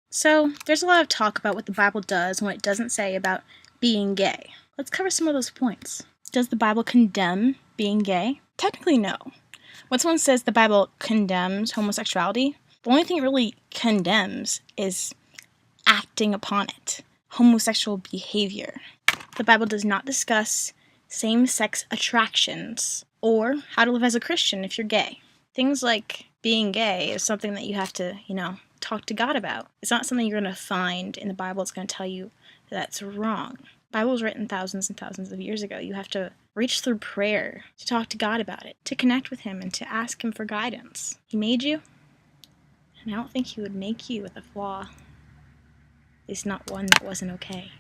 So, there's a lot of talk about what the Bible does and what it doesn't say about being gay. Let's cover some of those points. Does the Bible condemn being gay? Technically, no. When someone says the Bible condemns homosexuality, the only thing it really condemns is acting upon it, homosexual behavior. The Bible does not discuss same-sex attractions or how to live as a Christian if you're gay. Things like being gay is something that you have to, talk to God about. It's not something you're going to find in the Bible that's going to tell you that's wrong. The Bible was written thousands and thousands of years ago. You have to reach through prayer to talk to God about it, to connect with Him, and to ask Him for guidance. He made you, and I don't think He would make you with a flaw. At least not one that wasn't okay.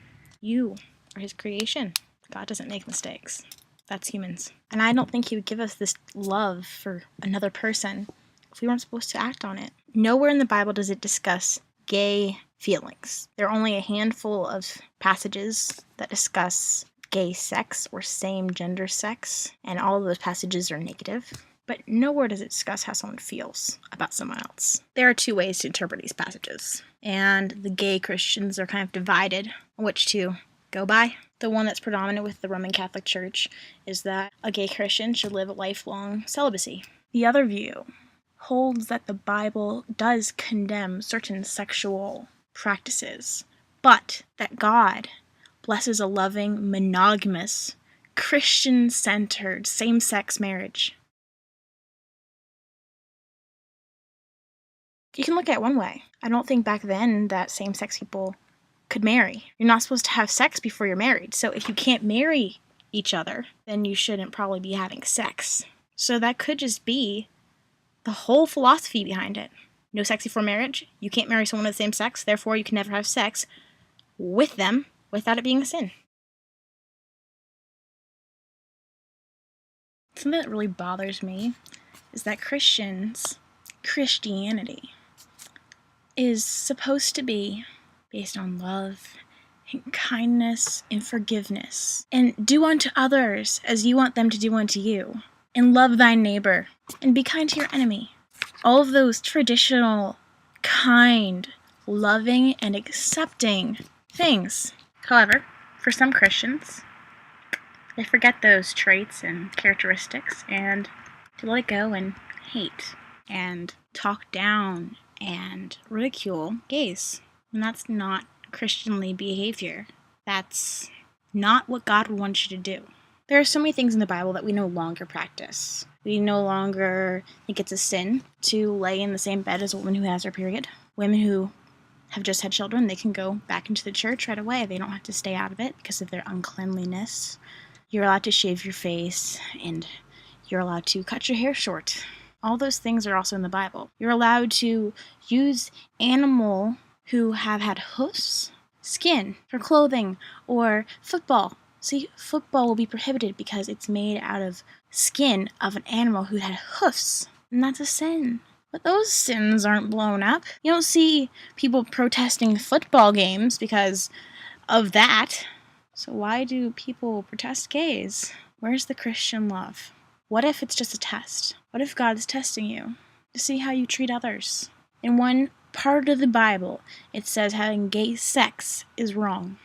You are His creation. God doesn't make mistakes. That's humans. And I don't think He would give us this love for another person if we weren't supposed to act on it. Nowhere in the Bible does it discuss gay feelings. There are only a handful of passages that discuss gay sex or same-gender sex, and all of those passages are negative. But nowhere does it discuss how someone feels about someone else. There are two ways to interpret these passages, and the gay Christians are kind of divided on which to go by. The one that's predominant with the Roman Catholic Church is that a gay Christian should live a lifelong celibacy. The other view holds that the Bible does condemn certain sexual practices, but that God blesses a loving, monogamous, Christian-centered, same-sex marriage. You can look at it one way. I don't think back then that same-sex people could marry. You're not supposed to have sex before you're married, so if you can't marry each other, then you shouldn't probably be having sex. So that could just be the whole philosophy behind it. No sex before marriage, you can't marry someone of the same sex, therefore you can never have sex with them without it being a sin. Something that really bothers me is that Christianity, is supposed to be based on love and kindness and forgiveness, and do unto others as you want them to do unto you, and love thy neighbor, and be kind to your enemy. All of those traditional, kind, loving, and accepting things. However, for some Christians, they forget those traits and characteristics and to let go and hate and talk down and ridicule gays. And that's not Christianly behavior. That's not what God would want you to do. There are so many things in the Bible that we no longer practice. We no longer think it's a sin to lay in the same bed as a woman who has her period. Women who have just had children, they can go back into the church right away. They don't have to stay out of it because of their uncleanliness. You're allowed to shave your face, and you're allowed to cut your hair short. All those things are also in the Bible. You're allowed to use animal who have had hoofs, skin, for clothing, or football. See, football will be prohibited because it's made out of skin of an animal who had hoofs, and that's a sin. But those sins aren't blown up. You don't see people protesting football games because of that. So why do people protest gays? Where's the Christian love? What if it's just a test? What if God's testing you to see how you treat others? In one part of the Bible, it says having gay sex is wrong.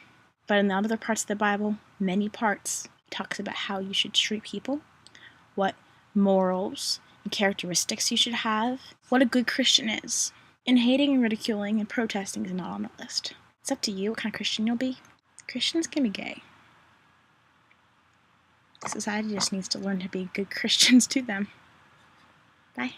But in the other parts of the Bible, many parts, it talks about how you should treat people, what morals and characteristics you should have, what a good Christian is. And hating and ridiculing and protesting is not on the list. It's up to you what kind of Christian you'll be. Christians can be gay. Society just needs to learn to be good Christians to them. Bye.